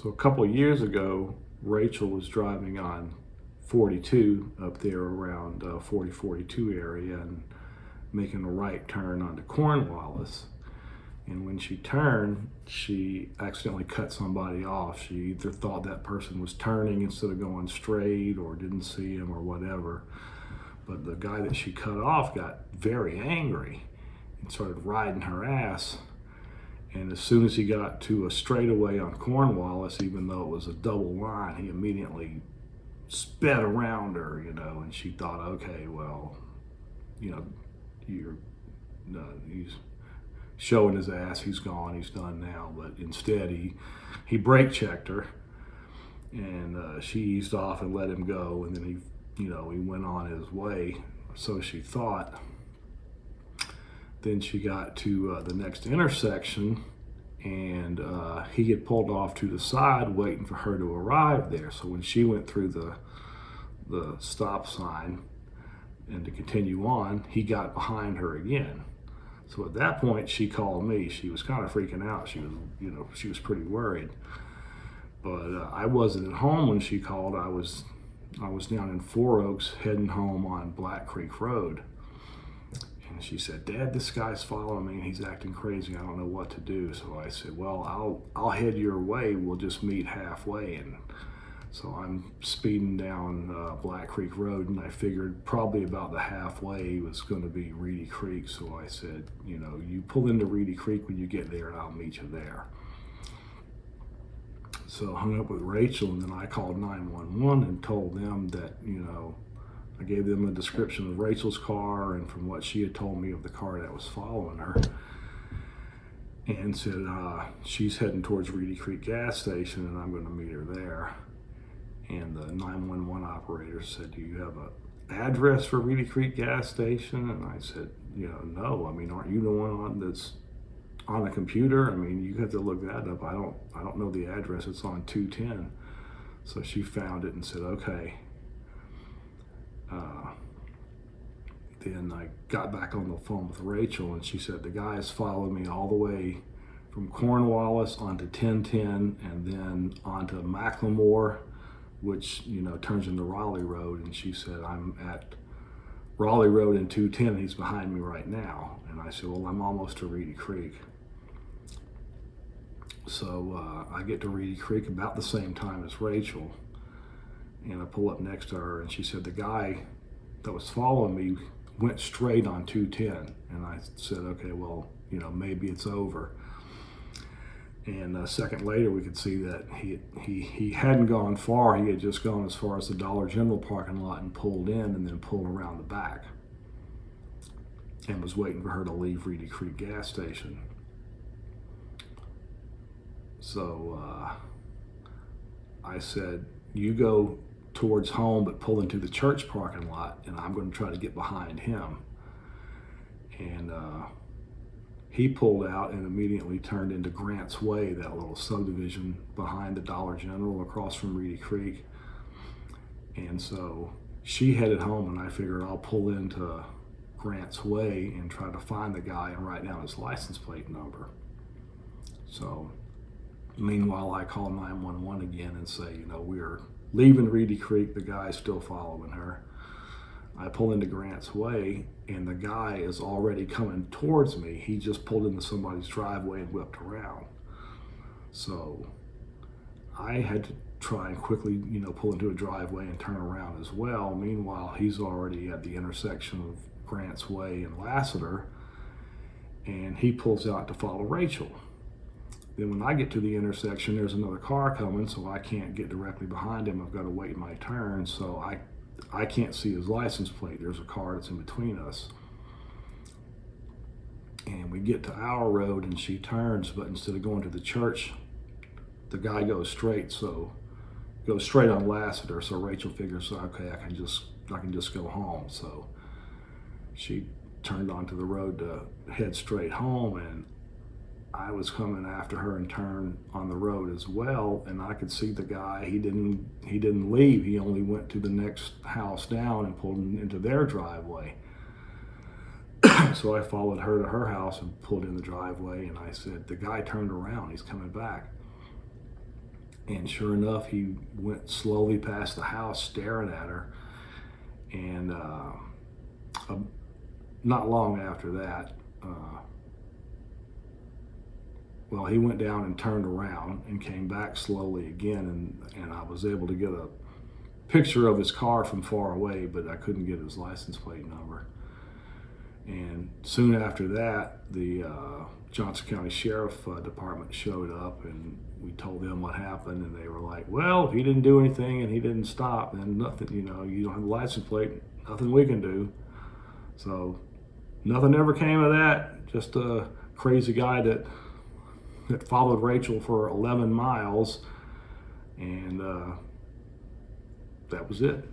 So a couple of years ago, Rachel was driving on 42 up there around 42 area and making a right turn onto Cornwallis. And when she turned, she accidentally cut somebody off. She either thought that person was turning instead of going straight or didn't see him or whatever. But the guy that she cut off got very angry and started riding her ass. And as soon as he got to a straightaway on Cornwallis, even though it was a double line, he immediately sped around her, and she thought, okay, well, he's showing his ass, he's gone, he's done now. But instead, he brake checked her, and she eased off and let him go, and then he went on his way, so she thought. Then she got to the next intersection, and he had pulled off to the side waiting for her to arrive there. So when she went through the stop sign and to continue on, he got behind her again. So at that point, she called me. She was kind of freaking out. She was pretty worried. But I wasn't at home when she called. I was down in Four Oaks heading home on Black Creek Road. And she said, "Dad, this guy's following me and he's acting crazy. I don't know what to do." So I said, "Well, I'll head your way. We'll just meet halfway." And so I'm speeding down Black Creek Road, and I figured probably about the halfway was going to be Reedy Creek. So I said, you pull into Reedy Creek when you get there and I'll meet you there. So I hung up with Rachel, and then I called 911 and told them that, I gave them a description of Rachel's car and from what she had told me of the car that was following her, and said she's heading towards Reedy Creek gas station and I'm going to meet her there. And the 911 operator said, "Do you have an address for Reedy Creek gas station?" And I said, "No. I mean, aren't you the one that's on the computer? I mean, you have to look that up. I don't know the address. It's on 210. So she found it and said, "Okay." Then I got back on the phone with Rachel, and she said the guys followed me all the way from Cornwallis onto 1010 and then onto Macklemore, which turns into Raleigh Road. And she said, "I'm at Raleigh Road and 210. He's behind me right now." And I said, "Well, I'm almost to Reedy Creek." So I get to Reedy Creek about the same time as Rachel, and I pull up next to her, and she said the guy that was following me went straight on 210. And I said, "Okay, well, maybe it's over." And a second later, we could see that he hadn't gone far. He had just gone as far as the Dollar General parking lot and pulled in, and then pulled around the back and was waiting for her to leave Reedy Creek gas station. So I said, "You go towards home, but pull into the church parking lot, and I'm going to try to get behind him." And he pulled out and immediately turned into Grant's Way, that little subdivision behind the Dollar General across from Reedy Creek. And so she headed home, and I figured I'll pull into Grant's Way and try to find the guy and write down his license plate number. So meanwhile, I call 911 again and say, we're leaving Reedy Creek. The guy's still following her. I pull into Grant's Way, and the guy is already coming towards me. He just pulled into somebody's driveway and whipped around. So I had to try and quickly, pull into a driveway and turn around as well. Meanwhile, he's already at the intersection of Grant's Way and Lassiter, and he pulls out to follow Rachel. Then when I get to the intersection, there's another car coming, so I can't get directly behind him. I've got to wait my turn, so I can't see his license plate. There's a car that's in between us. And we get to our road, and she turns, but instead of going to the church, the guy goes straight on Lassiter. So Rachel figures, okay, I can just go home. So she turned onto the road to head straight home, and I was coming after her and turned on the road as well, and I could see the guy. He didn't leave. He only went to the next house down and pulled into their driveway. So I followed her to her house and pulled in the driveway, and I said, "The guy turned around. He's coming back." And sure enough, he went slowly past the house staring at her. And not long after that, well, he went down and turned around and came back slowly again. And I was able to get a picture of his car from far away, but I couldn't get his license plate number. And soon after that, the Johnson County Sheriff Department showed up, and we told them what happened, and they were like, well, if he didn't do anything and he didn't stop, then nothing, you don't have a license plate, nothing we can do. So nothing ever came of that. Just a crazy guy that followed Rachel for 11 miles, and that was it.